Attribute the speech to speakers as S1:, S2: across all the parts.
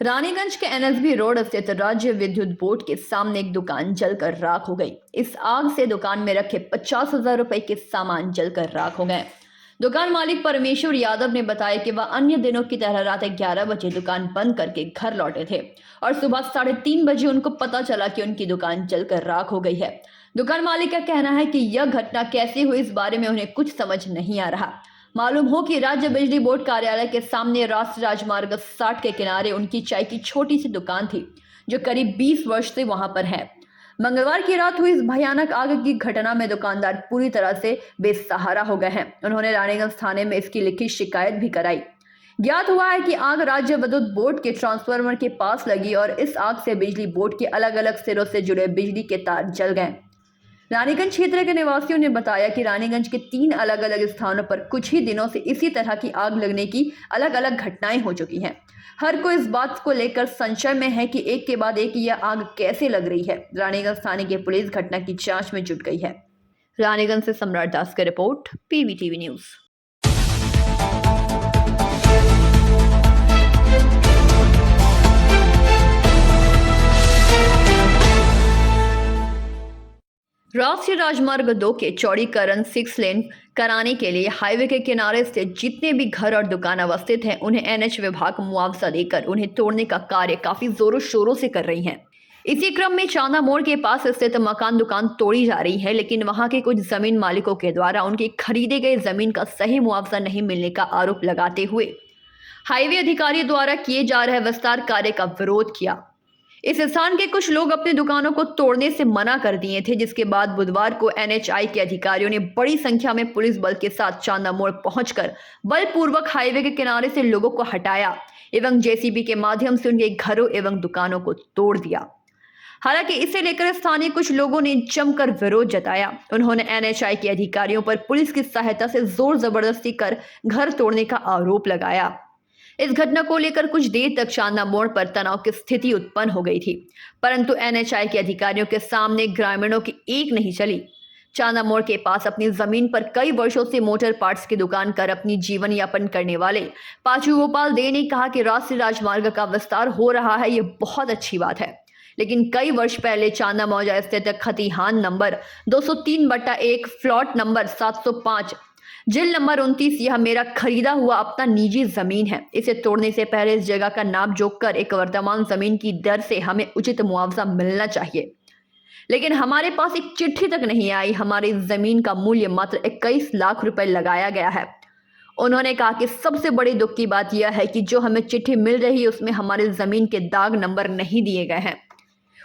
S1: रानीगंज के NSB road स्थित राज्य विद्युत बोर्ड के सामने एक दुकान जलकर राख हो गई। इस आग से दुकान में रखे 50,000 रुपए के सामान जलकर राख हो गए। दुकान मालिक परमेश्वर यादव ने बताया कि वह अन्य दिनों की तरह रात 11 बजे दुकान बंद करके घर लौटे थे और सुबह 3:30 बजे उनको पता चला कि उनकी दुकान जलकर राख हो गई है। दुकान मालिक का कहना है कि यह घटना कैसे हुई इस बारे में उन्हें कुछ समझ नहीं आ रहा। मालूम हो कि राज्य बिजली बोर्ड कार्यालय के सामने राष्ट्रीय राजमार्ग 60 के किनारे उनकी चाय की छोटी सी दुकान थी, जो करीब 20 वर्ष से वहां पर है। मंगलवार की रात हुई इस भयानक आग की घटना में दुकानदार पूरी तरह से बेसहारा हो गए हैं। उन्होंने रानीगंज थाने में इसकी लिखित शिकायत भी कराई। ज्ञात हुआ है कि आग राज्य विद्युत बोर्ड के ट्रांसफार्मर के पास लगी और इस आग से बिजली बोर्ड के अलग अलग सिरों से जुड़े बिजली के तार जल गए। रानीगंज क्षेत्र के निवासियों ने बताया कि रानीगंज के 3 अलग अलग स्थानों पर कुछ ही दिनों से इसी तरह की आग लगने की अलग अलग घटनाएं हो चुकी हैं। हर कोई इस बात को लेकर संशय में है कि एक के बाद एक यह आग कैसे लग रही है। रानीगंज थाने की पुलिस घटना की जांच में जुट गई है। रानीगंज से सम्राट दास की रिपोर्ट, पीवीटीवी न्यूज। राष्ट्रीय राजमार्ग 2 के चौड़ीकरण 6 लेन कराने के लिए हाईवे के किनारे स्थित जितने भी घर और दुकान अवस्थित हैं, उन्हें एनएच विभाग मुआवजा देकर उन्हें तोड़ने का कार्य काफी जोरों शोरों से कर रही है। इसी क्रम में चांदा मोड़ के पास स्थित मकान दुकान तोड़ी जा रही है, लेकिन वहां के कुछ जमीन मालिकों के द्वारा उनकी खरीदे गए जमीन का सही मुआवजा नहीं मिलने का आरोप लगाते हुए हाईवे अधिकारी द्वारा किए जा रहे विस्तार कार्य का विरोध किया। इस स्थान के कुछ लोग अपनी दुकानों को तोड़ने से मना कर दिए थे, जिसके बाद बुधवार को एनएचआई के अधिकारियों ने बड़ी संख्या में पुलिस बल के साथ चांदा मोड़ पहुंचकर बलपूर्वक हाईवे के किनारे से लोगों को हटाया एवं जेसीबी के माध्यम से उनके घरों एवं दुकानों को तोड़ दिया। हालांकि इसे लेकर स्थानीय कुछ लोगों ने जमकर विरोध जताया। उन्होंने एनएचआई के अधिकारियों पर पुलिस की सहायता से जोर जबरदस्ती कर घर तोड़ने का आरोप लगाया। इस घटना को लेकर कुछ देर तक चांदा मोड़ पर तनाव की स्थिति उत्पन्न हो गई थी, परंतु एनएचआई के अधिकारियों के सामने ग्रामीणों की एक नहीं चली। चांदा मोड़ के पास अपनी जमीन पर कई वर्षों से मोटर पार्ट्स की दुकान कर अपनी जीवन यापन करने वाले पाचू गोपाल दे ने कहा कि राष्ट्रीय राजमार्ग का विस्तार हो रहा है, ये बहुत अच्छी बात है, लेकिन कई वर्ष पहले चांदा मौजा स्थित खतिहान नंबर 203/1 प्लॉट नंबर 705 जिल नंबर 29 यह मेरा खरीदा हुआ अपना निजी जमीन है। इसे तोड़ने से पहले इस जगह का नाप जोक कर एक वर्तमान जमीन की दर से हमें उचित मुआवजा मिलना चाहिए, लेकिन हमारे पास एक चिट्ठी तक नहीं आई। हमारी जमीन का मूल्य मात्र 21 लाख रुपए लगाया गया है। उन्होंने कहा कि सबसे बड़ी दुख की बात यह है कि जो हमें चिट्ठी मिल रही है उसमें हमारी जमीन के दाग नंबर नहीं दिए गए हैं,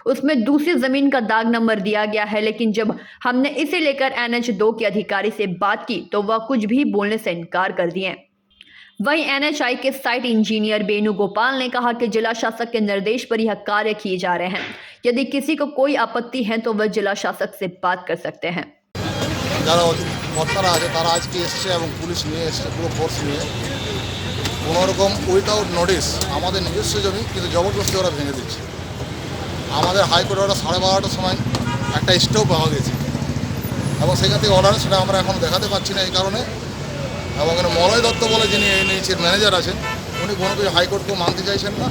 S1: उसमें दूसरी जमीन का दाग नंबर दिया गया है। लेकिन जब हमने इसे लेकर NH2 के अधिकारी से बात की तो वह कुछ भी बोलने से इनकार कर दिए। वहीं NHI के साइट इंजीनियर बेनू गोपाल ने कहा कि जिला शासक के निर्देश पर यह कार्य किए जा रहे हैं। यदि किसी को कोई आपत्ति है तो वह जिला शासक से बात कर सकते हैं।
S2: আমাদের হাইকোর্টে ওরা 12:30টার সময় একটা স্টেও পাওয়া গেছে এবং সেখান থেকে অর্ডার সেটা আমরা এখন দেখাতে পারছি না এই কারণে। এবং মলয় দত্ত বলে যিনি এনএইচের ম্যানেজার আছেন উনি কোনো কিছু হাইকোর্টকেও মানতে চাইছেন না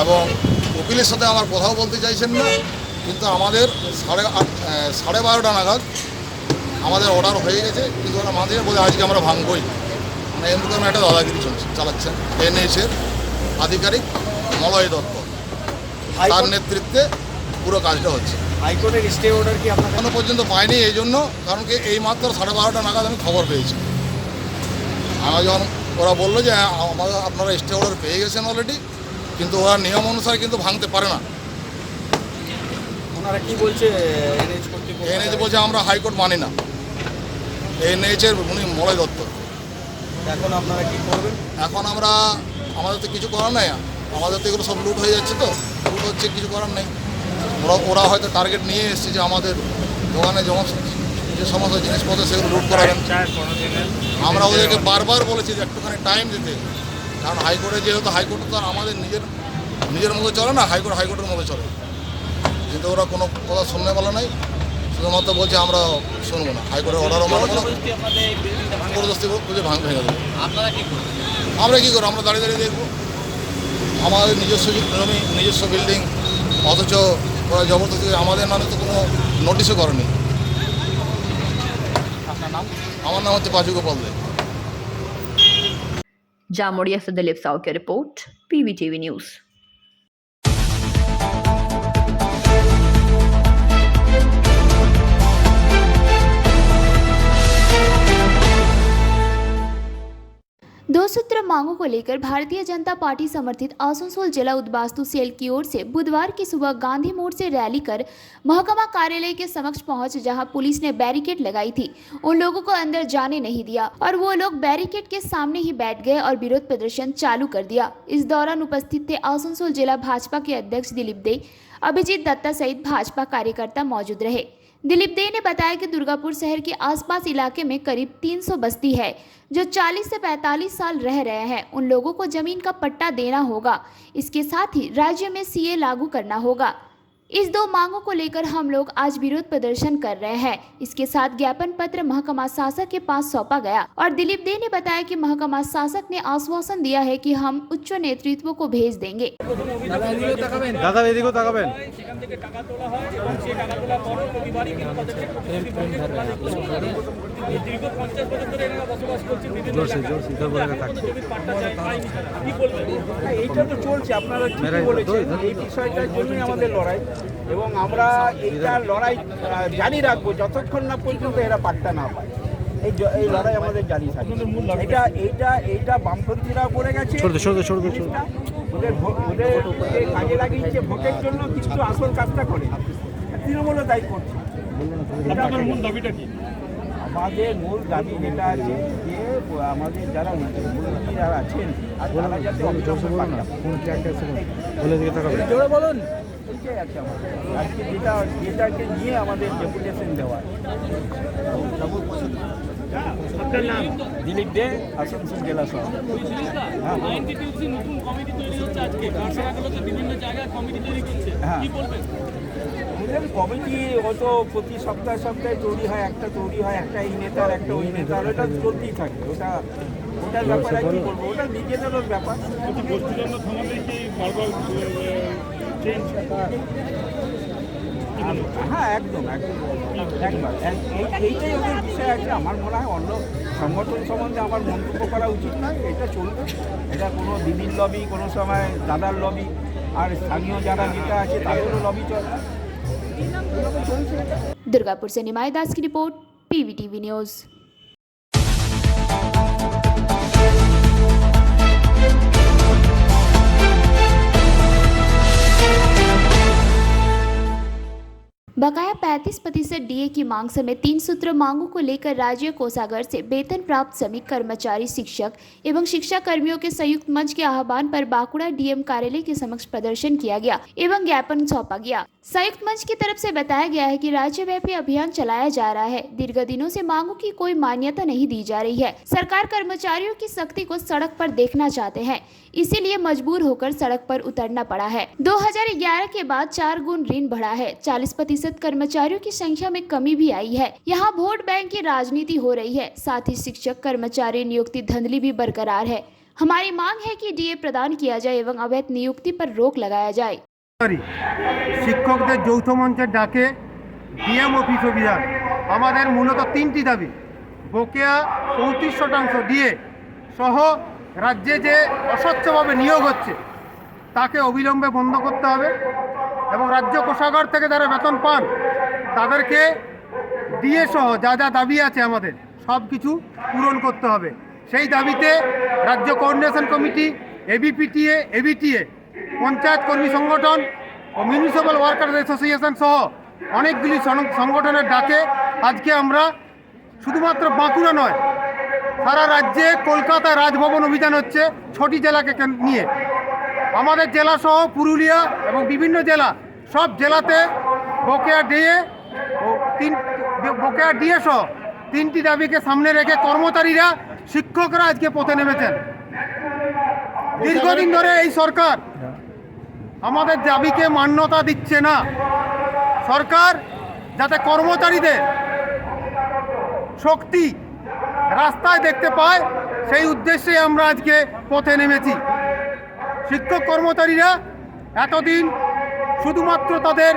S2: এবং উকিলের সাথে আমার কথাও বলতে চাইছেন না। কিন্তু আমাদের 12:30 নাগাদ আমাদের অর্ডার হয়ে গেছে, কিন্তু ওরা মানতে বলে আজকে আমরা ভাঙবই। মানে এরকম একটা দাদাগিরি চালাচ্ছেন এনএইচের আধিকারিক মলয় দত্ত, তার নেতৃত্বে পুরো কাজটা হচ্ছে।
S3: হাইকোর্টের স্টে অর্ডার কি আপনার
S2: এখনো পর্যন্ত পাইনি, এই জন্য কারণ কি এই মাত্র 12:30 নাগাদ আমি খবর পেয়েছি। আমার যখন ওরা বললো যে আপনারা স্টে অর্ডার পেয়ে গেছেন অলরেডি, কিন্তু ওরা নিয়ম অনুসারে কিন্তু ভাঙতে পারে না।
S3: ওনারা কি বলছে?
S2: এনএইচ বলছে আমরা হাইকোর্ট মানি না। এনএইচের উনি মলয় দত্ত।
S3: এখন আপনারা কি করবেন?
S2: এখন আমাদের তো কিছু করার নাই, আমাদের তো এগুলো সব লুট হয়ে যাচ্ছে, তো লুট হচ্ছে, কিছু করার নেই। ওরা হয়তো টার্গেট নিয়ে এসছে যে আমাদের দোকানে যে সমস্ত জিনিসপত্র সেগুলো লুট করাবেন। আমরা ওদেরকে বারবার বলেছি যে একটুখানি টাইম দিতে, কারণ হাইকোর্টে যেহেতু হাইকোর্টে তো আর আমাদের নিজের মতো চলে না, হাইকোর্টের মতো চলে, কিন্তু ওরা কোনো কথা শুনতে বলে নাই, শুধুমাত্র বলছে আমরা শুনবো না, হাইকোর্টের অর্ডারও মানবো না, জবরদস্তি বুঝে ভেঙে দেবো। আমরা কী করবো? আমরা দাঁড়িয়ে দেখবো। আমাদের নিজস্ব জমি, নিজস্ব বিল্ডিং, অথচ ওরা জবরদস্তি আমাদের নামে তো কোনো নোটিশও করেনি।
S3: আপনার নাম?
S2: আমার নাম হচ্ছে পাজু গোপাল দে।
S1: जामोड़िया से दिलीप साव की रिपोर्ट, PVTV न्यूज़।
S4: दो सूत्र मांगों को लेकर भारतीय जनता पार्टी समर्थित आसनसोल जिला उद्वास्तु सेल की ओर से बुधवार की सुबह गांधी मोड़ से रैली कर महकमा कार्यालय के समक्ष पहुंच, जहां पुलिस ने बैरिकेड लगाई थी। उन लोगों को अंदर जाने नहीं दिया और वो लोग बैरिकेड के सामने ही बैठ गए और विरोध प्रदर्शन चालू कर दिया। इस दौरान उपस्थित थे आसनसोल जिला भाजपा के अध्यक्ष दिलीप दे, अभिजीत दत्ता सहित भाजपा कार्यकर्ता मौजूद रहे। दिलीप दे ने बताया कि दुर्गापुर शहर के आसपास इलाके में करीब 300 बस्ती है जो 40 से 45 साल रह रहे हैं। उन लोगों को जमीन का पट्टा देना होगा। इसके साथ ही राज्य में सीए लागू करना होगा। इस दो मांगों को लेकर हम लोग आज विरोध प्रदर्शन कर रहे हैं। इसके साथ ज्ञापन पत्र महकमा शासक के पास सौंपा गया और दिलीप दे ने बताया कि महकमा शासक ने आश्वासन दिया है कि हम उच्च नेतृत्व को भेज देंगे।
S3: দাদা এদিকেও তাকাবেন।
S5: সেখান থেকে টাকা তোলা হয় এবং সেই টাকা তোলার পরও প্রতিবারই কিন্তু তাদেরকে দীর্ঘ 50 বছর ধরে এনারা বসবাস করছেন বিভিন্ন জমির পাট্টা চায় পায়নি। কি বলবেন?
S6: এইটা তো চলছে, আপনারা ঠিকই বলেছেন। এই বিষয়টার জন্যই আমাদের লড়াই এবং আমরা এইটা লড়াই জারি রাখবো যতক্ষণ না পর্যন্ত এরা পাট্টা না পায়। এই লড়াই আমাদের জারি থাকবে। এইটা বামপন্থীরা করে গেছে, ওদের কাজে লাগিয়েছে ভোটের জন্য, কিন্তু আসল কাজটা করে তৃণমূলও তাই করছে।
S5: আপনাদের মূল দাবিটা কি?
S6: আমাদের মূল দাবি যেটা আছে যে আমাদের যারা মুরব্বীরা আছেন তারা যাতে অবিলম্বে জোরে বলুন, এইটাই আছে আমাদের আজকে যেটাকে নিয়ে আমাদের ডেপুটেশন দেওয়া।
S5: আপনার নাম?
S6: দিলীপ দে, আসানসোল জেলা সভাপতি।
S5: আইএনটিটিউসি নতুন কমিটি তৈরি হচ্ছে আজকে, কারখানাগুলোতে বিভিন্ন জায়গায় কমিটি তৈরি করছে, কি বলবেন?
S6: কমিটি হয়তো প্রতি সপ্তাহে তৈরি হয়, একটা এই নেতার একটা ওই নেতার, ওটা চলতেই থাকে। ওটার ব্যাপারে কি বলবো, ওটা নিজেদেরও ব্যাপার। হ্যাঁ, একদম একবার এইটাই ওদের বিষয় আছে। আমার মনে হয় অন্য সংগঠন সম্বন্ধে আমার মন্তব্য করা উচিত নয়। এটা চলবে, এটা কোনো দিদির লবি, কোনো সময় দাদার লবি, আর স্থানীয় যারা নেতা আছে তাদেরও লবি চলবে।
S4: दुर्गापुर से निमाई दास की रिपोर्ट, PVTV न्यूज़। बकाया 35% डीए की मांग समेत 3 सूत्र मांगों को लेकर राज्य कोषागार से वेतन प्राप्त श्रमिक कर्मचारी, शिक्षक एवं शिक्षा कर्मियों के संयुक्त मंच के आह्वान पर बांकुड़ा डीएम कार्यालय के समक्ष प्रदर्शन किया गया एवं ज्ञापन सौंपा गया। संयुक्त मंच की तरफ से बताया गया है कि राज्यव्यापी अभियान चलाया जा रहा है। दीर्घ दिनों से मांगों की कोई मान्यता नहीं दी जा रही है। सरकार कर्मचारियों की सख्ती को सड़क पर देखना चाहते हैं, इसीलिए मजबूर होकर सड़क पर उतरना पड़ा है। 2011 के बाद 4 गुण ऋण बढ़ा है। 40% कर्मचारियों की संख्या में कमी भी आई है। यहाँ वोट बैंक की राजनीति हो रही है। साथ ही शिक्षक कर्मचारी नियुक्ति धांधली भी बरकरार है। हमारी मांग है कि डीए प्रदान किया जाए एवं अवैध नियुक्ति पर रोक लगाया जाए।
S7: শিক্ষকদের যৌথ মঞ্চের ডাকে ডিএম অফিস অভিযান। আমাদের মূলত 3টি দাবি। বকেয়া 35% ডিএ সহ রাজ্যে যে অস্বচ্ছভাবে নিয়োগ হচ্ছে তাকে অবিলম্বে বন্ধ করতে হবে এবং রাজ্য কোষাগার থেকে যারা বেতন পান তাদেরকে ডিএ সহ যা যা দাবি আছে আমাদের সব কিছু পূরণ করতে হবে। সেই দাবিতে রাজ্য কোঅর্ডিনেশন কমিটি, এবিপিটিএ, এবিটিএ, পঞ্চায়েত কর্মী সংগঠন ও মিউনিসিপ্যাল ওয়ার্কার্স অ্যাসোসিয়েশন সহ অনেকগুলি সংগঠনের ডাকে আজকে আমরা শুধুমাত্র বাঁকুড়া নয়, সারা রাজ্যে কলকাতায় রাজভবন অভিযান হচ্ছে 6টি জেলাকে নিয়ে। আমাদের জেলা সহ পুরুলিয়া এবং বিভিন্ন জেলা, সব জেলাতে বকেয়া ডিএ সহ 3টি দাবিকে সামনে রেখে কর্মচারীরা, শিক্ষকরা আজকে পথে নেমেছেন। দীর্ঘদিন ধরে এই সরকার আমাদের দাবিকে মান্যতা দিচ্ছে না। সরকার যাতে কর্মচারীদের শক্তি রাস্তায় দেখতে পায়, সেই উদ্দেশ্যে আমরা আজকে পথে নেমেছি। শিক্ষক কর্মচারীরা এতদিন শুধুমাত্র তাদের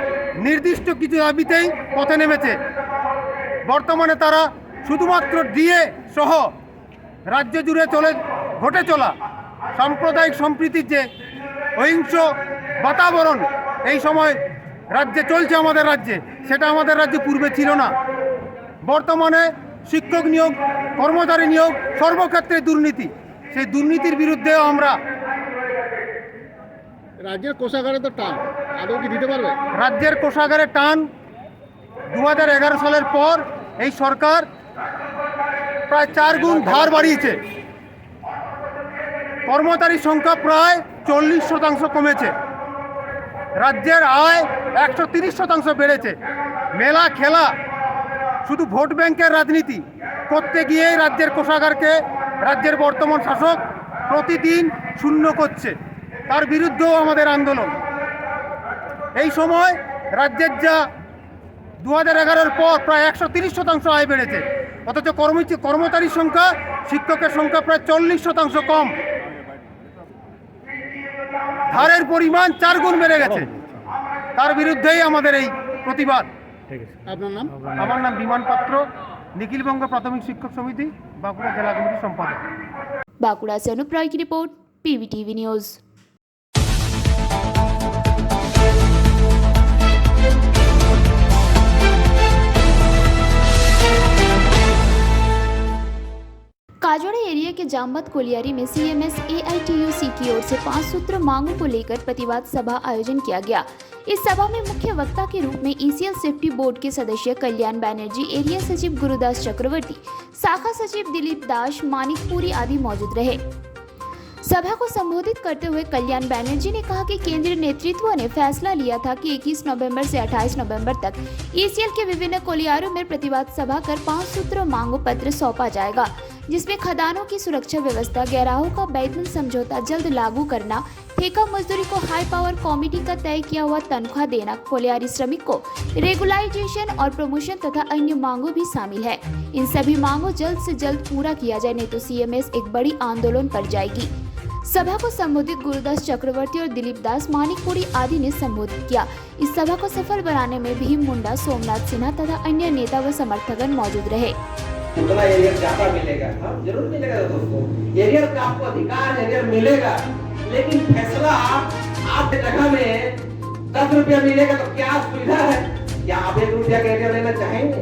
S7: নির্দিষ্ট কিছু দাবিতেই পথে নেমেছে। বর্তমানে তারা শুধুমাত্র ডিএ সহ রাজ্য জুড়ে ঘটে চলা সাম্প্রদায়িক সম্প্রীতির যে অহিংস বাতাবরণ এই সময় রাজ্যে চলছে, আমাদের রাজ্যে, সেটা আমাদের রাজ্যে পূর্বে ছিল না। বর্তমানে শিক্ষক নিয়োগ, কর্মচারী নিয়োগ সর্বক্ষেত্রে দুর্নীতি। সেই দুর্নীতির বিরুদ্ধেও আমরা
S3: রাজ্যের কোষাগারে তো টান, আদৌ কি দিতে পারবে?
S7: রাজ্যের কোষাগারে টান 2011 সালের পর এই সরকার প্রায় 4 গুণ ধার বাড়িয়েছে। কর্মচারীর সংখ্যা প্রায় 40% কমেছে। রাজ্যের আয় 130% বেড়েছে। মেলা খেলা শুধু ভোট ব্যাংকের রাজনীতি করতে গিয়েই রাজ্যের কোষাগারকে রাজ্যের বর্তমান শাসক প্রতিদিন শূন্য করছে। তার বিরুদ্ধেও আমাদের আন্দোলন। এই সময় রাজ্যের যা 2011-এর পর প্রায় 130% আয় বেড়েছে, অথচ কর্মচারীর সংখ্যা, শিক্ষকের সংখ্যা প্রায় 40% কম। ধারের পরিমাণ 4 গুণ বেড়ে গেছে। তার বিরুদ্ধেই আমাদের এই প্রতিবাদ।
S3: আপনার নাম?
S7: আমার নাম বিমান পাত্র, নিখিলবঙ্গ প্রাথমিক শিক্ষক সমিতি, বাঁকুড়া জেলা কমিটির সম্পাদক।
S4: बांकुड़ा से अनुप राय की रिपोर्ट, PVTV न्यूज। काजोड़ा एरिया के जामबद कोलियारी में CMS AITUC की ओर से 5 सूत्र मांगों को लेकर प्रतिवाद सभा आयोजन किया गया। इस सभा में मुख्य वक्ता के रूप में ECL सेफ्टी बोर्ड के सदस्य कल्याण बैनर्जी, एरिया सचिव गुरुदास चक्रवर्ती, शाखा सचिव दिलीप दास, मानिकपुरी आदि मौजूद रहे। सभा को संबोधित करते हुए कल्याण बैनर्जी ने कहा कि केंद्रीय नेतृत्व ने फैसला लिया था कि 21 नवंबर से 28 नवंबर तक ECL के विभिन्न कोलियारों में प्रतिवाद सभा कर 5 सूत्र मांगों पत्र सौंपा जाएगा, जिसमें खदानों की सुरक्षा व्यवस्था, गैराहों का वेतन समझौता जल्द लागू करना, ठेका मजदूरी को हाई पावर कमेटी का तय किया हुआ तनख्वाह देना, कोलियारी श्रमिक को रेगुलाइजेशन और प्रमोशन तथा अन्य मांगों भी शामिल है। इन सभी मांगों जल्द से जल्द पूरा किया जाए, नहीं तो CMS एक बड़ी आंदोलन पर जाएगी। सभा को संबोधित गुरुदास चक्रवर्ती और दिलीप दास, मानिकपुरी आदि ने संबोधित किया। इस सभा को सफल बनाने में भीम मुंडा, सोमनाथ सिन्हा तथा अन्य नेता व समर्थकगण मौजूद रहे।
S8: उतना एरियर ज्यादा मिलेगा, हाँ जरूर मिलेगा दोस्तों, एरियर का आपको अधिकार, एरियर मिलेगा, लेकिन फैसला आप जगह में 10 रुपया मिलेगा तो क्या सुविधा है? क्या आप 1 रुपया का एरियर लेना चाहेंगे?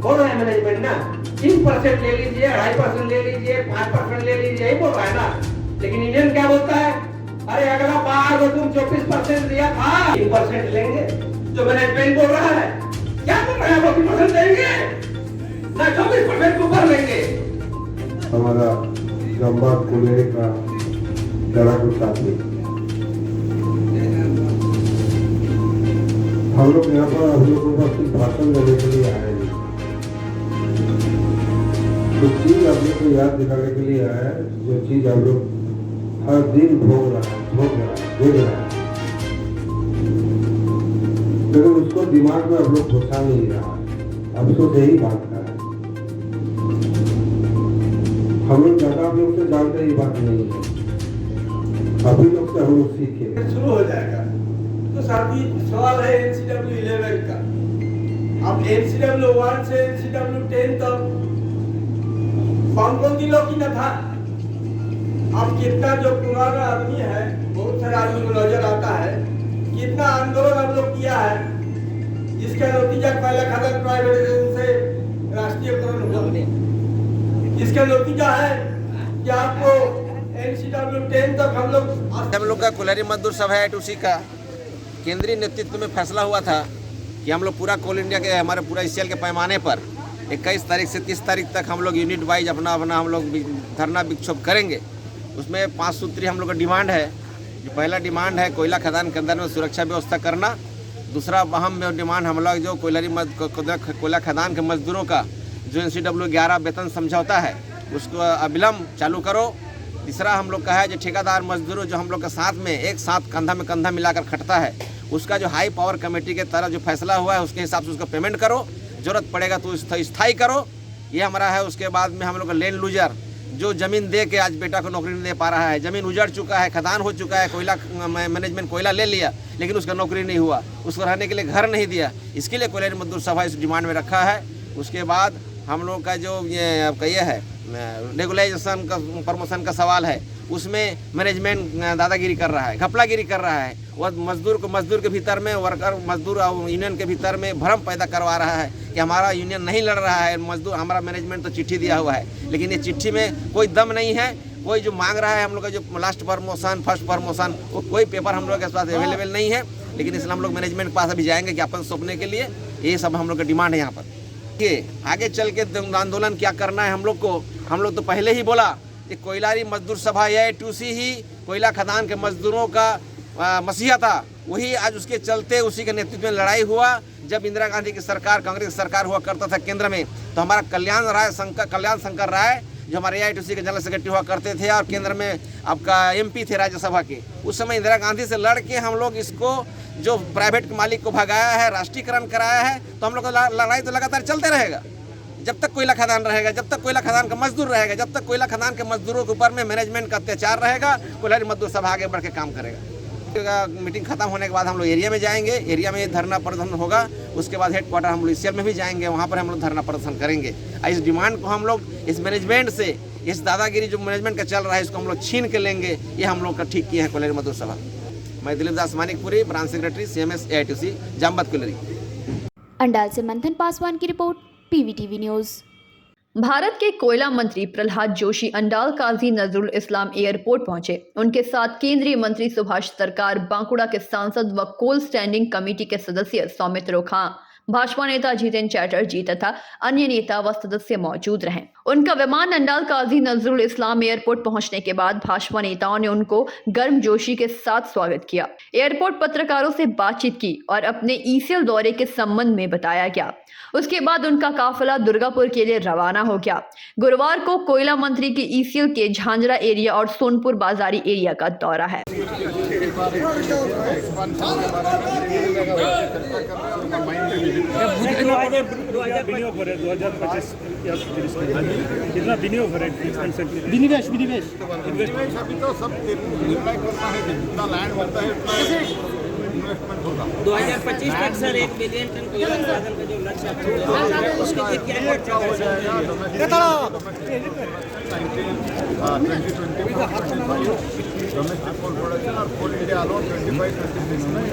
S8: बोल रहा है मैनेजमेंट ना, 3% ले लीजिए, 2.5% ले लीजिए, 5% ले लीजिए, यही बोल रहा है ना। लेकिन इंडियन क्या बोलता है? अरे अगला बार वो तुम 24% दिया था, 3% लेंगे। जो मैनेजमेंट बोल रहा है, क्या बोल रहा है? 20% देंगे ना, 24% ऊपर लेंगे।
S9: हमारा जामबद कोलियारी का लड़ाकू साथी, हम लोग यहाँ पर हम लोगों का सिर्फ भाषण देने के लिए आए हैं, कुछ चीज आप लोग को याद दिलाने के लिए आए हैं, जो चीज आप लोग हर दिन भोग रहा है, देख रहा है, लेकिन उसको दिमाग में आप लोग घुसा नहीं रहा। अफसोस यही बात का है, हम लोग ज्यादा आप लोग से जानते ये बात नहीं है, अभी लोग से हम लोग सीखे।
S8: शुरू हो जाएगा तो साथी सवाल है NCW 11 का। अब NCW 1 से NCW 10 तक कौन दिनों की न था। अब कितना जो पुराना आदमी है, बहुत सारे आदमी को नजर आता है, कितना आंदोलन हम लोग किया है, जिसका नतीजा पहला खदान प्राइवेटाइजेशन से राष्ट्रीयकरण हुआ। इसका नतीजा है कि आपको NCW 10 तक हम लोग का कोलियारी मजदूर सभा AITUC का केंद्रीय नेतृत्व में फैसला हुआ था कि हम लोग पूरा कोल इंडिया के, हमारे पूरा ECL के पैमाने पर 21 तारीख से 30 तारीख तक हम लोग यूनिट वाइज अपना हम लोग धरना विक्षोभ करेंगे। उसमें 5 सूत्री हम लोग का डिमांड है। जो पहला डिमांड है कोयला खदान के अंदर में सुरक्षा व्यवस्था करना। दूसरा अहम डिमांड हम लोग जो कोयला खदान के मजदूरों का जो NCW 11 वेतन समझौता है उसको अविलंब चालू करो। तीसरा हम लोग का है जो ठेकेदार मजदूरों जो हम लोग के साथ में एक साथ कंधा में कंधा मिलाकर खटता है, उसका जो हाई पावर कमेटी के तरफ जो फैसला हुआ है उसके हिसाब से उसका पेमेंट करो, जरूरत पड़ेगा तो स्थायी करो, ये हमारा है। उसके बाद में हम लोग का लैंड लूजर
S6: जो ज़मीन दे के आज बेटा को नौकरी नहीं दे पा रहा है। ज़मीन उजड़ चुका है, खदान हो चुका है, कोयला मैनेजमेंट कोयला ले लिया लेकिन उसका नौकरी नहीं हुआ, उसको रहने के लिए घर नहीं दिया। इसके लिए कोयला मजदूर सभा इस डिमांड में रखा है। उसके बाद हम लोग का जो ये है रेगुलाइजेशन का प्रमोशन का सवाल है, उसमें मैनेजमेंट दादागिरी कर रहा है, घपलागिरी कर रहा है और मजदूर के भीतर में वर्कर मजदूर और यूनियन के भीतर में भ्रम पैदा करवा रहा है कि हमारा यूनियन नहीं लड़ रहा है, मजदूर हमारा मैनेजमेंट तो चिट्ठी दिया हुआ है, लेकिन ये चिट्ठी में कोई दम नहीं है। कोई जो मांग रहा है हम लोग का जो लास्ट प्रमोशन फर्स्ट प्रमोशन, वो कोई पेपर हम लोग के पास अवेलेबल नहीं है। लेकिन इसलिए हम लोग मैनेजमेंट के पास अभी जाएंगे ज्ञापन सौंपने के लिए। ये सब हम लोग का डिमांड है यहाँ पर कि आगे चल के आंदोलन क्या करना है हम लोग को। हम लोग तो पहले ही बोला कि कोयलारी मजदूर सभा AITUC ही कोयला खदान के मजदूरों का मसीहा था। वही आज उसके चलते उसी के नेतृत्व में लड़ाई हुआ। जब इंदिरा गांधी की सरकार, कांग्रेस सरकार हुआ करता था केंद्र में, तो हमारा कल्याण शंकर राय जो हमारे AITUC के जनरल सेक्रेटरी हुआ करते थे और केंद्र में आपका MP थे राज्यसभा के, उस समय इंदिरा गांधी से लड़ के हम लोग इसको जो प्राइवेट मालिक को भगाया है, राष्ट्रीयकरण कराया है। तो हम लोग का लड़ाई तो लगातार चलते रहेगा जब तक कोयला खदान रहेगा, जब तक कोयला खदान का मजदूर रहेगा, जब तक कोयला खदान के मजदूरों के ऊपर में मैनेजमेंट का अत्याचार रहेगा। कोयलारी मजदूर सभा आगे बढ़ के काम करेगा। मीटिंग खत्म होने के बाद हम लोग एरिया में जाएंगे, एरिया में धरना प्रदर्शन होगा। उसके बाद हेडक्वार्टर हम लोग ICL में भी जाएंगे, वहाँ पर हम लोग धरना प्रदर्शन करेंगे। इस डिमांड को हम लोग इस मैनेजमेंट से, इस दादागिरी जो मैनेजमेंट का चल रहा है, इसको हम लोग छीन के लेंगे। ये हम लोग का ठीक किए हैं कोयलारी मजदूर सभा। मैं Dilip Das Manikpuri, branch secretary CMS AITUC Jambad कोयलारी।
S4: अंडाल से मंथन पासवान की रिपोर्ट, PVTV न्यूज़।
S1: भारत के कोयला मंत्री प्रहलाद जोशी अंडाल काजी नजरुल इस्लाम एयरपोर्ट पहुंचे। उनके साथ केंद्रीय मंत्री सुभाष सरकार, बांकुड़ा के सांसद व कोल स्टैंडिंग कमेटी के सदस्य सौमित्र खां, भाजपा नेता जितेंद्र चैटर्जी तथा अन्य नेता व सदस्य मौजूद रहे। उनका विमान अंडाल काजी नजरुल इस्लाम एयरपोर्ट पहुंचने के बाद भाजपा नेताओं ने उनको गर्मजोशी के साथ स्वागत किया। एयरपोर्ट पत्रकारों से बातचीत की और अपने ECL दौरे के संबंध में बताया गया। उसके बाद उनका काफिला दुर्गापुर के लिए रवाना हो गया। गुरुवार को कोयला मंत्री के ECL के झांझरा एरिया और सोनपुर बाजारी एरिया का दौरा है।
S3: विनिवेश
S2: अभी तो सब निर्णय करना है, जितना लैंड बनता है उतना इन्वेस्टमेंट होगा।
S5: 2025 तक सर 1 बिलियन टन कोयला उत्पादन का जो लक्ष्य है उसके लिए क्या खर्चा
S2: हो जाएगा। 2025 डोमेस्टिक कोल प्रोडक्शन और कोल इंडिया अलोन 25-26 में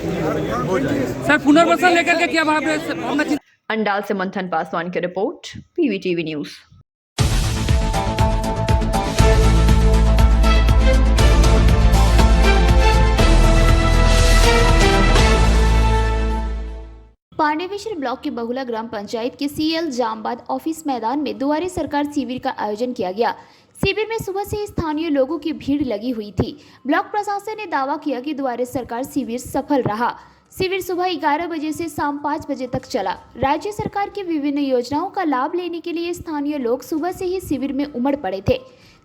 S2: हो जाएगा।
S5: सर पुनर्वसन लेकर के क्या भाव?
S1: अंडाल से मंथन पासवान की रिपोर्ट, PVTV न्यूज़।
S4: पांडेवेश्वर ब्लॉक के बहुला ग्राम पंचायत के CL जामबाद ऑफिस मैदान में दुआरे सरकार शिविर का आयोजन किया गया। शिविर में सुबह से स्थानीय लोगों की भीड़ लगी हुई थी। ब्लॉक प्रशासन ने दावा किया कि दुआरे सरकार शिविर सफल रहा। शिविर सुबह 11 बजे से शाम 5 बजे तक चला। राज्य सरकार की विभिन्न योजनाओं का लाभ लेने के लिए स्थानीय लोग सुबह से ही शिविर में उमड़ पड़े थे।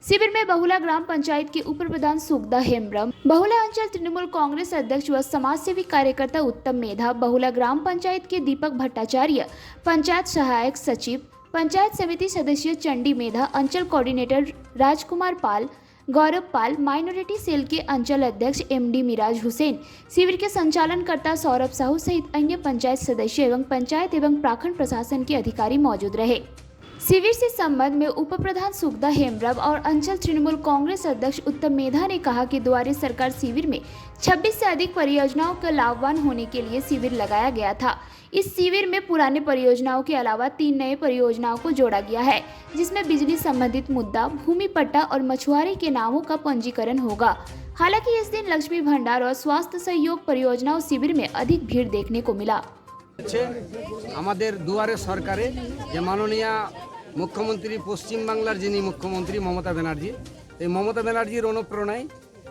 S4: शिविर में बहुला ग्राम पंचायत के उप प्रधान सुखदा हेम्ब्रम, बहुला अंचल तृणमूल कांग्रेस अध्यक्ष व समाजसेवी कार्यकर्ता उत्तम मेधा, बहुला ग्राम पंचायत के दीपक भट्टाचार्य, पंचायत सहायक सचिव, पंचायत समिति सदस्य चंडी मेधा, अंचल कोऑर्डिनेटर राजकुमार पाल, गौरव पाल, माइनॉरिटी सेल के अंचल अध्यक्ष MD मिराज हुसैन, शिविर के संचालनकर्ता सौरभ साहू सहित अन्य पंचायत सदस्य एवं पंचायत एवं प्राखंड प्रशासन के अधिकारी मौजूद रहे। शिविर से संबंध में उप प्रधान सुखदा हेम्ब्रम और अंचल तृणमूल कांग्रेस अध्यक्ष उत्तम मेधा ने कहा कि दुआरे सरकार शिविर में 26 से अधिक परियोजनाओं के लाभवान होने के लिए शिविर लगाया गया था। इस शिविर में पुराने परियोजनाओं के अलावा 3 नए परियोजनाओं को जोड़ा गया है, जिसमें बिजली संबंधित मुद्दा, भूमि पट्टा और मछुआरे के नामों का पंजीकरण होगा। हालांकि इस दिन लक्ष्मी भंडार और स्वास्थ्य सहयोग परियोजनाओं शिविर में अधिक भीड़ देखने को मिला।
S10: दुआरे सरकारे जे माननीय मुख्यमंत्री पश्चिम बांगलार जिनी मुख्यमंत्री ममता बनर्जी, ममता बनर्जीर अनुप्रेरणाय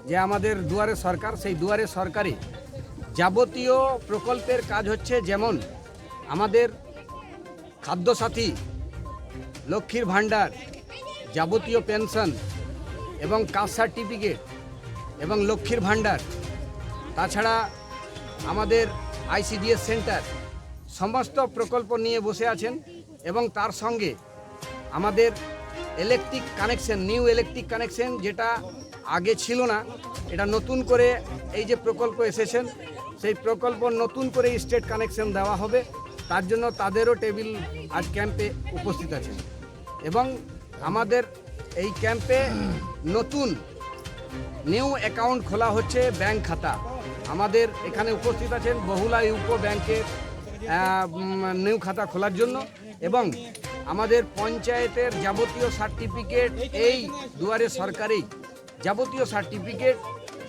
S10: जे आमादेर दुआरे सरकार, सेई दुआरे सरकारे যাবতীয় প্রকল্পের কাজ হচ্ছে, যেমন আমাদের খাদ্যসাথী, লক্ষ্মীর ভাণ্ডার, যাবতীয় পেনশন এবং কাস্ট সার্টিফিকেট এবং লক্ষ্মীর ভাণ্ডার, তাছাড়া আমাদের ICDS সেন্টার সমস্ত প্রকল্প নিয়ে বসে আছেন এবং তার সঙ্গে আমাদের electric connection, new electric connection যেটা আগে ছিল না, এটা নতুন করে এই যে প্রকল্প এসেছেন সেই প্রকল্প নতুন করে স্টেট কানেকশন দেওয়া হবে। তার জন্য তাদেরও টেবিল আজ ক্যাম্পে উপস্থিত আছে এবং আমাদের এই ক্যাম্পে নতুন নিউ অ্যাকাউন্ট খোলা হচ্ছে, ব্যাংক খাতা। আমাদের এখানে উপস্থিত আছেন বহুলা ইউকো ব্যাংকের নিউ খাতা খোলার জন্য এবং আমাদের পঞ্চায়েতের যাবতীয় সার্টিফিকেট এই দুয়ারে সরকারি যাবতীয় সার্টিফিকেট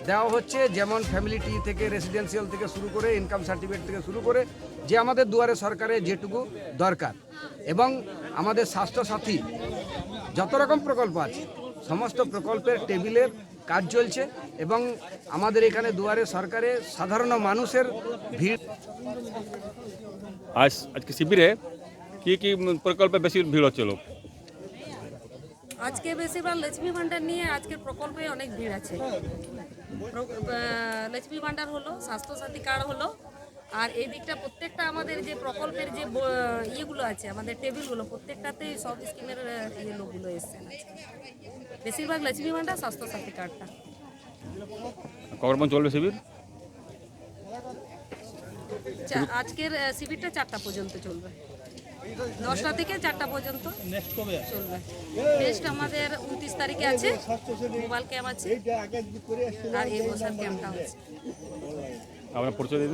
S10: দেওয়া হচ্ছে, যেমন ফ্যামিলিটি থেকে, রেসিডেন্সিয়াল থেকে শুরু করে, ইনকাম সার্টিফিকেট থেকে শুরু করে, যে আমাদের দুয়ারে সরকারের যেটুকু দরকার। এবং আমাদের স্বাস্থ্যসাথী যত রকম প্রকল্প আছে সমস্ত প্রকল্পের টেবিলের কাজ চলছে এবং আমাদের এখানে দুয়ারে সরকারে সাধারণ মানুষের ভিড়।
S3: আজকে শিবিরে কি প্রকল্পে বেশি ভিড় হচ্ছিল?
S11: আজকে বেশিরভাগ লক্ষ্মী ভান্ডার নিয়ে আজকের প্রকল্পে অনেক ভিড় আছে। লক্ষ্মী ভান্ডার হলো, স্বাস্থ্যসাথী কার্ড হলো, আর এই দিকটা প্রত্যেকটা আমাদের যে প্রকল্পের যে ইয়েগুলো আছে, আমাদের টেবিলগুলো প্রত্যেকটাতেই সব স্কিমের ইয়ে লোকগুলো এসছেন। বেশিরভাগ লক্ষ্মী ভান্ডার, স্বাস্থ্যসাথী কার্ডটা।
S3: কখন চলবে শিবির?
S11: আজকের শিবিরটা 4টা পর্যন্ত চলবে, 10টা থেকে 4টা পর্যন্ত চলবে। নেক্সট আমাদের 29 তারিখে আছে মোবাইল ক্যাম্প আছে, আর এই বছর ক্যাম্পটা আছে।
S3: আপনার পরিচয় দিন।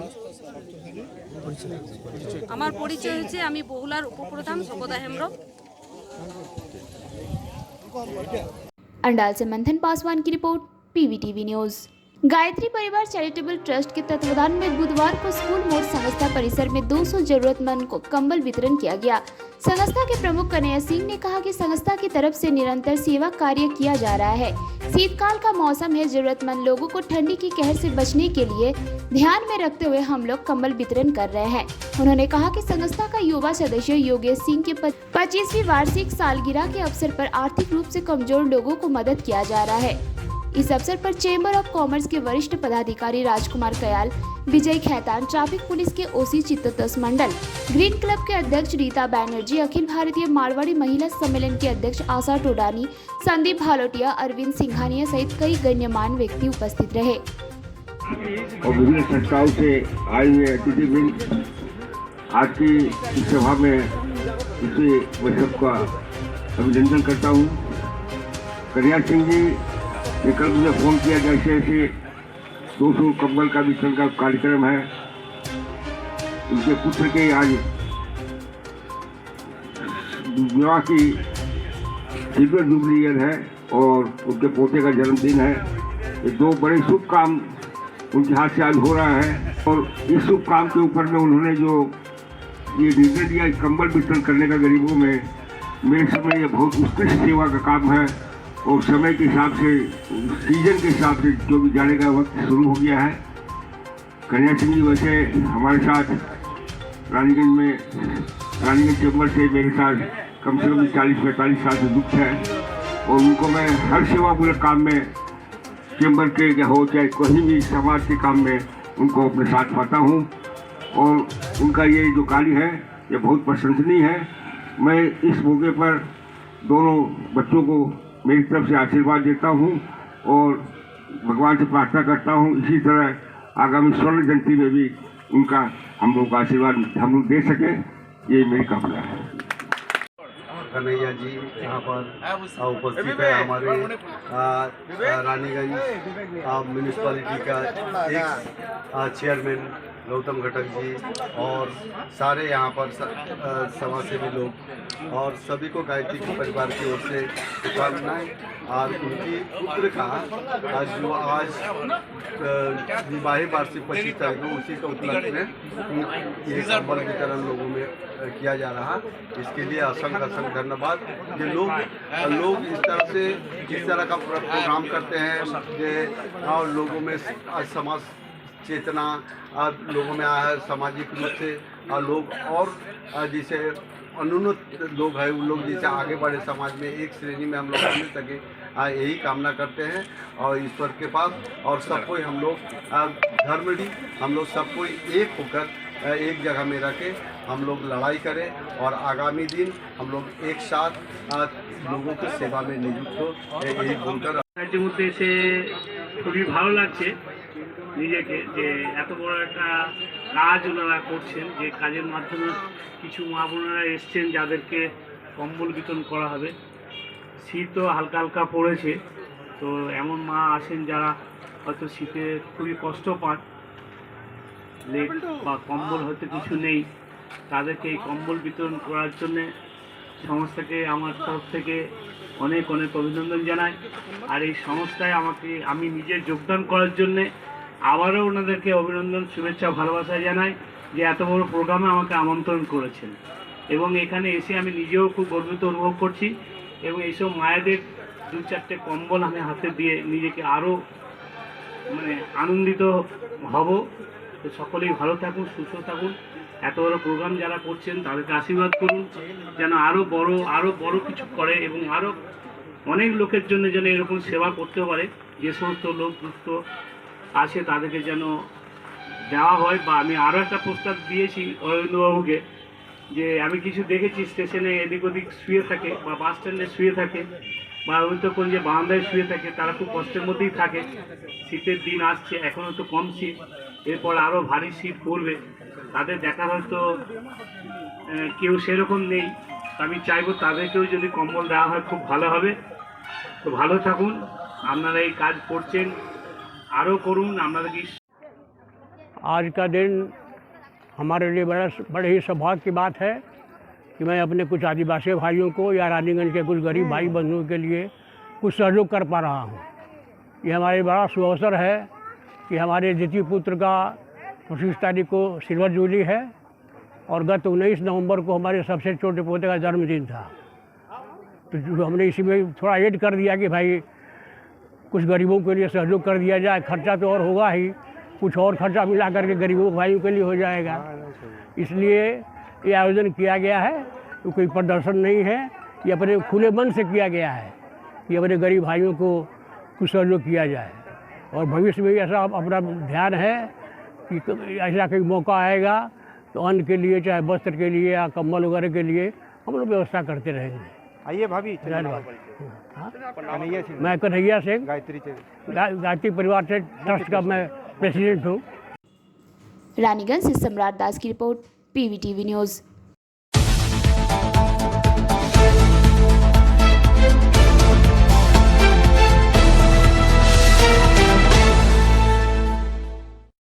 S11: আমার পরিচয় হচ্ছে, আমি বহুলার উপপ্রধান শোভদা হেমব্রম।
S4: अंडाल से मंथन पासवान की रिपोर्ट, PVTV न्यूज़। गायत्री परिवार चैरिटेबल ट्रस्ट के तत्वाधान में बुधवार को स्कूल मोड़ संस्था परिसर में 200 जरूरतमंद को कंबल वितरण किया गया। संस्था के प्रमुख कन्हैया सिंह ने कहा कि संस्था की तरफ से निरंतर सेवा कार्य किया जा रहा है। शीतकाल का मौसम है, जरूरतमंद लोगों को ठंडी की कहर से बचने के लिए ध्यान में रखते हुए हम लोग कंबल वितरण कर रहे हैं। उन्होंने कहा कि संस्था का युवा सदस्य योगेश सिंह के 25वीं वार्षिक सालगिरह के अवसर पर आर्थिक रूप से कमजोर लोगों को मदद किया जा रहा है। इस अवसर पर चेंबर ऑफ कॉमर्स के वरिष्ठ पदाधिकारी राजकुमार कयाल, विजय खैतान, ट्रैफिक पुलिस के ओसी चित्तोस मंडल, ग्रीन क्लब के अध्यक्ष रीता बैनर्जी, अखिल भारतीय मारवाड़ी महिला सम्मेलन के अध्यक्ष आशा टोडानी, संदीप भालोटिया, अरविंद सिंघानिया सहित कई गण्यमान्य व्यक्ति उपस्थित रहे।
S9: और विभिन्न संस्थाओं से आए हुए अतिथिवृंद, आज की इस सभा में इसे मैं सबका अभिनंदन करता हूँ। कन्हैया सिंह जी ने कल मुझे फोन किया, जैसे ऐसे 200 कंबल का वितरण का कार्यक्रम है। उनके पुत्र के आज विवाह की सिल्वर जुबली ईयर है और उनके पोते का जन्मदिन है। ये दो बड़े शुभ काम उनके हाथ से आज हो रहा है और इस शुभ काम के ऊपर में उन्होंने जो ये निर्णय दिया कंबल वितरण करने का गरीबों में, मेरे समय ये बहुत उत्कृष्ट सेवा का काम है और समय के हिसाब से, सीजन के हिसाब से जो भी जाने का वक्त शुरू हो गया है। कन्हैया सिंह जी वैसे हमारे साथ रानीगंज चेंबर से मेरे साथ कम से कम 40-45 साल से दुख है और उनको मैं हर सेवामूलक काम में, चेंबर के हो चाहे कहीं भी समाज के काम में उनको अपने साथ पाता हूँ और उनका ये जो कार्य है ये बहुत प्रशंसनीय है। मैं इस मौके पर दोनों बच्चों को मेरी तरफ से आशीर्वाद देता हूँ और भगवान से प्रार्थना करता हूँ इसी तरह आगामी स्वर्ण जयंती में भी उनका हम लोग का आशीर्वाद हम लोग दे सके, ये मेरी कामना है।
S12: कन्हैया जी यहाँ पर उपस्थित है, हमारे रानीगंज म्यूनिसिपैलिटी का एक चेयरमैन गौतम घटक जी और सारे यहाँ पर समाजसेवी लोग और सभी को गायत्री परिवार की ओर से शुभकामनाएं। और उनकी पुत्र का जो आज विवाहित वार्षिक 25 तारीख को, उसी के उपलक्ष्य में ये कंबल वितरण लोगों में किया जा रहा। इसके लिए असंख्य धन्यवाद। ये लोग इस तरह से जिस तरह का प्रोग्राम करते हैं और लोगों में समाज चेतना लोगों में आया है, सामाजिक रूप से लोग और जैसे अनुन्नत लोग हैं उन लोग जैसे आगे बढ़े समाज में, एक श्रेणी में हम लोग मिल सके, यही कामना करते हैं और ईश्वर के पास। और सब कोई हम लोग धर्म भी हम लोग सब कोई एक होकर एक जगह में रखे हम लोग लड़ाई करें और आगामी दिन हम लोग एक साथ लोगों की सेवा में नियुक्त हो, यही बोलकर
S5: রাজ্যের মধ্যে এসে খুবই ভালো লাগছে নিজেকে, যে এত বড় একটা কাজ ওনারা করছেন, যে কাজের মাধ্যমে কিছু মা বোনেরা এসছেন যাদেরকে কম্বল বিতরণ করা হবে। শীতও হালকা হালকা পড়েছে, তো এমন মা আসেন যারা হয়তো শীতে খুবই কষ্ট পান, লেপ বা কম্বল হয়তো কিছু নেই, তাদেরকে এই কম্বল বিতরণ করার জন্যে সংস্থাকে আমার তরফ থেকে অনেক অনেক অভিনন্দন জানাই। আর এই সংস্থায় আমি নিজের যোগদান করার জন্যে আবারও ওনাদেরকে অভিনন্দন, শুভেচ্ছা, ভালোবাসা জানাই যে এত বড় প্রোগ্রামে আমাকে আমন্ত্রণ করেছেন। এবং এখানে এসে আমি নিজেও খুব গর্বিত অনুভব করছি এবং এইসব মায়েদের 2-4টে কম্বল আমি হাতে দিয়ে নিজেকে আরও আনন্দিত হব। তো সকলেই ভালো থাকুন, সুস্থ থাকুন। এত বড় প্রোগ্রাম যারা করছেন তাদেরকে আশীর্বাদ করুন যেন আরও বড় কিছু করে এবং আরও অনেক লোকের জন্য যেন এরকম সেবা করতে পারে। যে সমস্ত লোক দুস্থ আছে তাদেরকে যেন দেওয়া হয়। বা আমি আরও একটা প্রস্তাব দিয়েছি অরবিন্দবাবুকে, যে আমি কিছু দেখেছি স্টেশনে এদিক ওদিক শুয়ে থাকে বা বাস স্ট্যান্ডে শুয়ে থাকে বা হয়তো কোন যে বারান্দায় শুয়ে থাকে, তারা খুব কষ্টের মধ্যেই থাকে। শীতের দিন আসছে, এখনও তো কম শীত, এরপর আরও ভারী শীত পড়বে, তাদের দেখার হয়তো কেউ সেরকম নেই। আমি চাইবো তাদেরকেও যদি কম্বল দেওয়া হয় খুব ভালো হবে। তো ভালো থাকুন, আপনারা এই কাজ করছেন, আরও করুন। আপনাদেরকে
S6: आज का दिन हमारे लिए बड़े ही सौभाग्य की बात है कि मैं अपने कुछ आदिवासी भाइयों को या रानीगंज के कुछ गरीब भाई बंधुओं के लिए कुछ सहयोग कर पा रहा हूँ। ये हमारे बड़ा सुअवसर है कि हमारे द्वितीय पुत्र का 25 तारीख को सिल्वर जुबली है और गत 19 नवंबर को हमारे सबसे छोटे पोते का जन्मदिन था। तो जो हमने इसी में थोड़ा ऐड कर दिया कि भाई कुछ गरीबों के लिए सहयोग कर दिया जाए। खर्चा तो और होगा ही, कुछ और खर्चा मिला करके गरीबों भाइयों के लिए हो जाएगा। इसलिए ये आयोजन किया गया है, तो कोई प्रदर्शन नहीं है, ये अपने खुले मन से किया गया है कि अपने गरीब भाइयों को कुछ सहयोग किया जाए। और भविष्य में ऐसा अपना ध्यान है कि ऐसा कोई मौका आएगा तो अन्न के लिए, चाहे वस्त्र के लिए या कम्बल वगैरह के लिए हम लोग व्यवस्था करते रहेंगे।
S7: आइए भाभी,
S6: मैं कन्हैया सिंह, गायत्री परिवार से ट्रस्ट का मैं प्रेसिडेंट हूँ।
S4: रानीगंज से सम्राट दास की रिपोर्ट, PVTV न्यूज़।